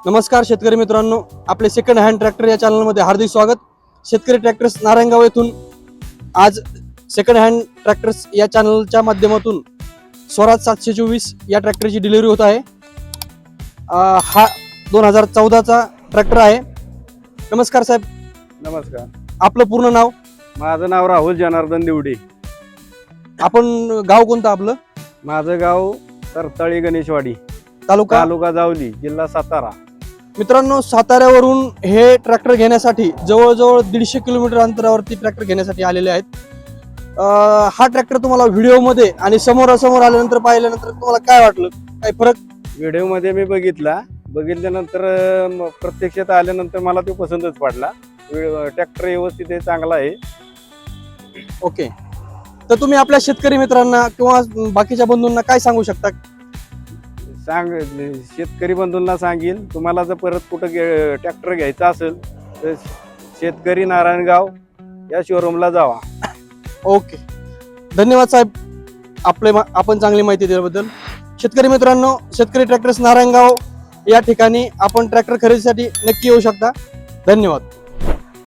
नमस्कार शेतकरी मित्रांनो, आपले सेकंड हँड ट्रॅक्टर या चॅनलमध्ये हार्दिक स्वागत। शेतकरी ट्रॅक्टर्स नारायणगाव येथून आज सेकंड हँड ट्रॅक्टर्स या चॅनलच्या माध्यमातून स्वराज 724 या ट्रॅक्टरची डिलिव्हरी होत आहे। हा 2014चा ट्रॅक्टर आहे। नमस्कार साहेब। नमस्कार। आपलं पूर्ण नाव? माझं नाव राहुल जनार्दन दिवडे। आपण गाव कोणतं आपलं? माझं गाव तरताळी गणेशवाडी, तालुका जावली, जिल्हा सातारा। मित्रांनो, साताऱ्यावरून हे ट्रॅक्टर घेण्यासाठी जवळजवळ 150 किलोमीटर अंतरावरती ट्रॅक्टर घेण्यासाठी आलेले आहेत। हा ट्रॅक्टर तुम्हाला व्हिडिओमध्ये आणि समोरासमोर आल्यानंतर पाहिल्यानंतर तुम्हाला काय वाटलं? काय फरक? व्हिडिओमध्ये मी बघितल्यानंतर प्रत्यक्षात आल्यानंतर मला तो पसंतच पडला। ट्रॅक्टर व्यवस्थित आहे, चांगला आहे। ओके, तर तुम्ही आपल्या शेतकरी मित्रांना किंवा बाकीच्या बंधूंना काय सांगू शकता? शेतकरी बंधूंना सांगेल, तुम्हाला जर परत कुठं ट्रॅक्टर घ्यायचा असेल तर शेतकरी नारायणगाव या शोरूमला जावा। ओके, धन्यवाद साहेब, आपण चांगली माहिती दिल्याबद्दल। शेतकरी मित्रांनो, शेतकरी ट्रॅक्टर्स नारायणगाव या ठिकाणी आपण ट्रॅक्टर खरेदीसाठी नक्की येऊ शकता। धन्यवाद।